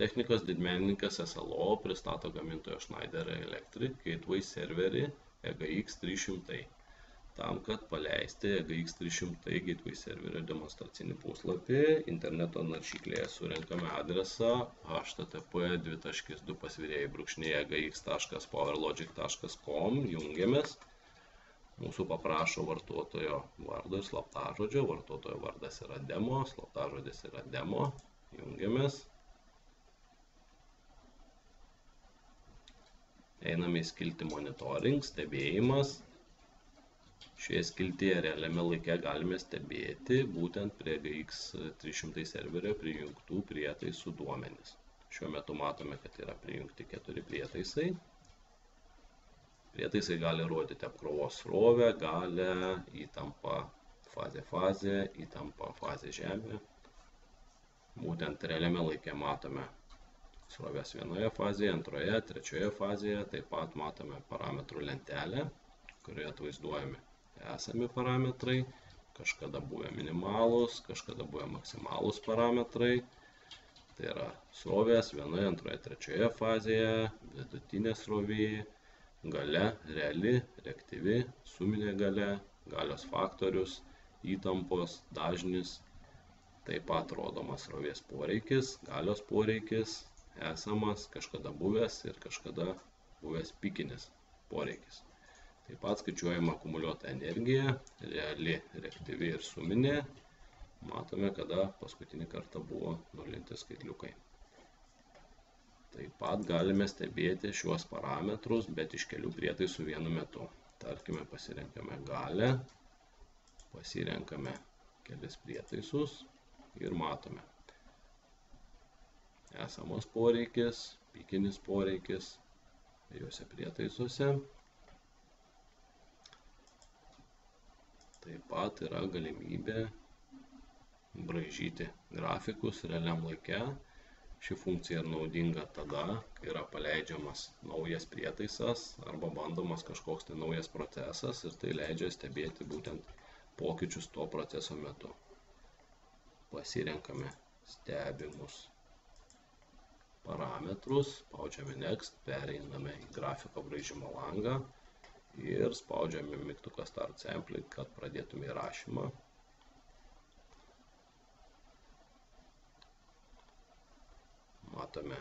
Technikos didmenininkas SLO pristato gamintojo Schneider Electric Gateway serverį EGX 300. Tam, kad paleisti EGX 300 Gateway serverio demonstracinį puslapį, interneto naršyklėje surenkame adresą http://egx.powerlogic.com, jungiamės. Mūsų paprašo vartotojo vardo ir slaptažodžio. Vartotojo vardas yra demo, slaptažodis yra demo. Jungiamės. Einame į skiltį monitoring, stebėjimas. Šioje skiltyje realiame laike galime stebėti būtent prie EGX 300 serverio prijungtų prietaisų duomenis. Šiuo metu matome, kad yra prijungti 4 prietaisai. Prietaisai gali rodyti apkrovos srovę, galią, įtampą fazė, įtampą fazė žemė. Būtent realiame laike matome srovės vienoje fazėje, antroje, trečioje fazėje. Taip pat matome parametrų lentelę, kurioje atvaizduojami esami parametrai, kažkada buvę minimalūs, kažkada buvę maksimalūs parametrai. Tai yra srovės vienoje, antroje, trečioje fazėje, vidutinė srovė, galia, reali, reaktyvi, suminė galia, galios faktorius, įtampos, dažnis. Taip pat rodomas srovės poreikis, galios poreikis, esamas, kažkada buvęs ir kažkada buvęs pikinis poreikis. Taip pat skaičiuojama akumuliuota energija, reali, reaktyvi ir suminė. Matome, kada paskutinį kartą buvo nulinti skaitliukai. Taip pat galime stebėti šiuos parametrus, bet iš kelių prietaisų vienu metu. Tarkime, pasirenkame galią, pasirenkame kelis prietaisus ir matome esamos poreikis, pikinis poreikis abiejose prietaisuose. Taip pat yra galimybė braižyti grafikus realiam laike. Ši funkcija yra naudinga tada, kai yra paleidžiamas naujas prietaisas arba bandomas kažkoks tai naujas procesas, ir tai leidžia stebėti būtent pokyčius to proceso metu. Pasirenkame stebimus parametrus, spaudžiame Next, pereiname į grafiko braižymo langą ir spaudžiame mygtuką Start Sampling, kad pradėtume įrašymą. Matome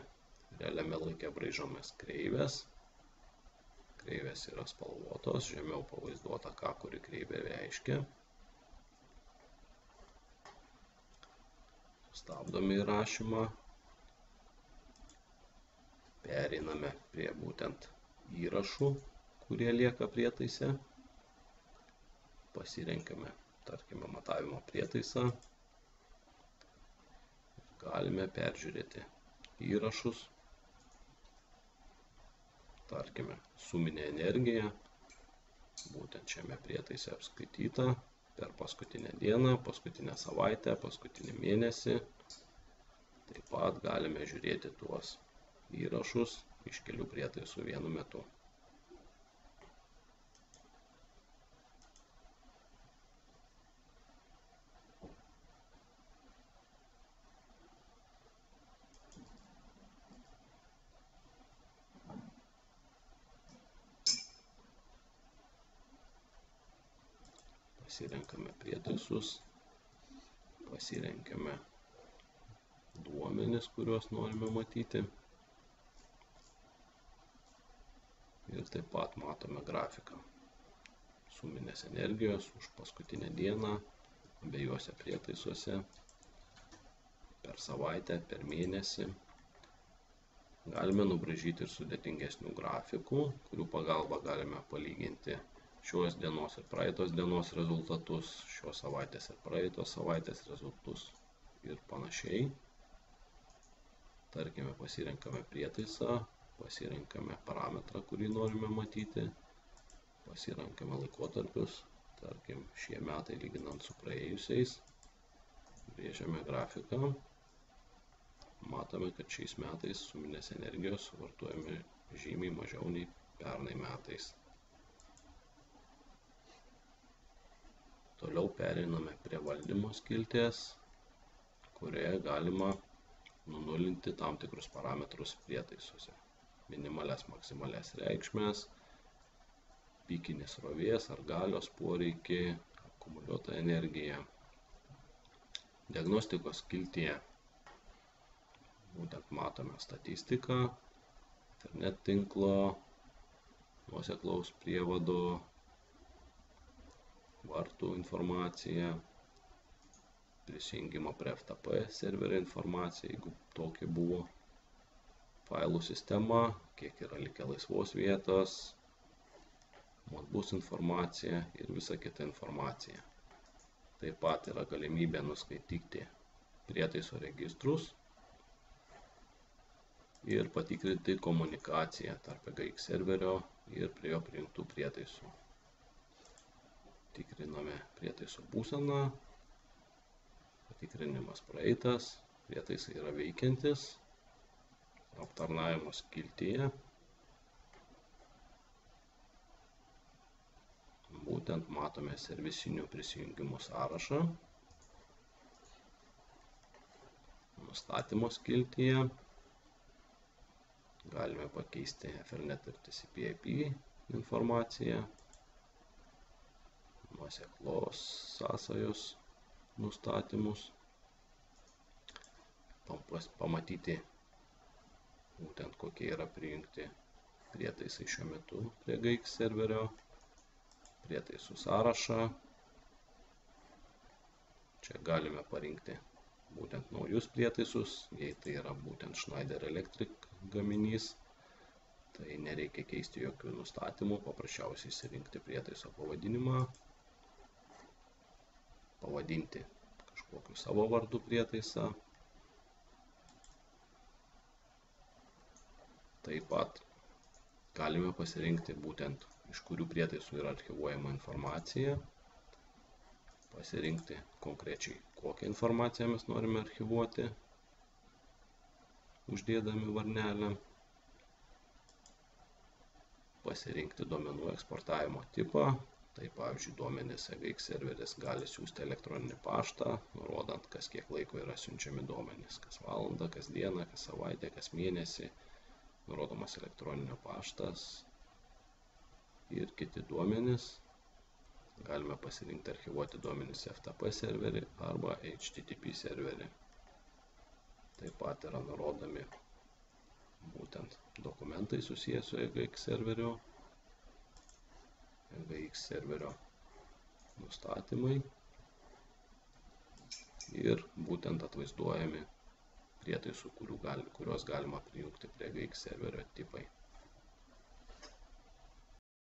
realiame laike braižomas kreivės. Kreivės yra spalvotos, žemiau pavaizduota, ką kuri kreivė reiškia. Stabdome įrašymą. Pereiname prie būtent įrašų, kurie lieka prietaise. Pasirenkame, tarkime, matavimo prietaisą. Galime peržiūrėti įrašus. Tarkime, suminė energija, būtent šiame prietaise apskaityta per paskutinę dieną, paskutinę savaitę, paskutinį mėnesį. Taip pat galime žiūrėti tuos įrašus iš kelių prietaisų vienu metu. Pasirenkame prietaisus, pasirenkame duomenis, kuriuos norime matyti. Ir taip pat matome grafiką suminės energijos už paskutinę dieną abiejuose prietaisuose, per savaitę, per mėnesį. Galime nubraižyti ir sudėtingesnių grafikų, kurių pagalba galime palyginti šios dienos ir praeitos dienos rezultatus, šios savaitės ir praeitos savaitės rezultatus ir panašiai. Tarkime, pasirenkame prietaisą, pasirenkame parametrą, kurį norime matyti, pasirenkame laikotarpius, tarkim, šie metai lyginant su praėjusiais, brėžiame grafiką, matome, kad šiais metais suminės energijos suvartojame žymiai mažiau nei pernai metais. Toliau pereiname prie valdymo skilties, kurioje galima nunulinti tam tikrus parametrus prietaisuose. Minimalias, maksimalias reikšmes, pikinės srovės ar galios poreikį, akumuliuotą energiją. Diagnostikos skiltyje būtent matome statistiką, internet tinklo, nuoseklaus prievado, vartų informaciją, prisijungimo prie FTP serverio informaciją, jeigu tokia buvo, failų sistema, kiek yra likę laisvos vietos, modbus informacija ir visa kita informacija. Taip pat yra galimybė nuskaityti prietaiso registrus ir patikrinti komunikaciją tarp EGX serverio ir prie jo prijungtų prietaisų. Tikriname prietaiso būseną, patikrinimas praeitas, prietaisai yra veikiantis, aptarnavimo skiltyje. Būtent matome servisinių prisijungimų sąrašą, nustatymo skiltyje. Galime pakeisti Ethernet ir TCP/IP informaciją, nuoseklos sąsajos nustatymus, pamatyti būtent kokie yra prijungti prietaisai šiuo metu prie EGX serverio, prietaisų sąrašą. Čia galime parinkti būtent naujus prietaisus, jei tai yra būtent Schneider Electric gaminys, tai nereikia keisti jokių nustatymų, paprasčiausiai išsirinkti prietaiso pavadinimą, pavadinti kažkokiu savo vardu prietaisą. Taip pat galime pasirinkti būtent iš kurių prietaisų yra archyvuojama informacija, pasirinkti konkrečiai kokią informaciją mes norime archyvuoti, uždėdami varnelę, pasirinkti duomenų eksportavimo tipą, tai pavyzdžiui duomenys EGX serveris gali siųsti elektroninį paštą, nurodant kas kiek laiko yra siunčiami duomenys, kas valandą, kas dieną, kas savaitę, kas mėnesį, nurodomas elektroninio paštas ir kiti duomenys. Galime pasirinkti archyvuoti duomenys FTP serverį arba HTTP serverį. Taip pat yra nurodomi būtent dokumentai susijęs su EGX serveriu, EGX serverio nustatymai ir būtent atvaizduojami prietaisų, kuriuos galima prijungti prie EGX serverio tipai.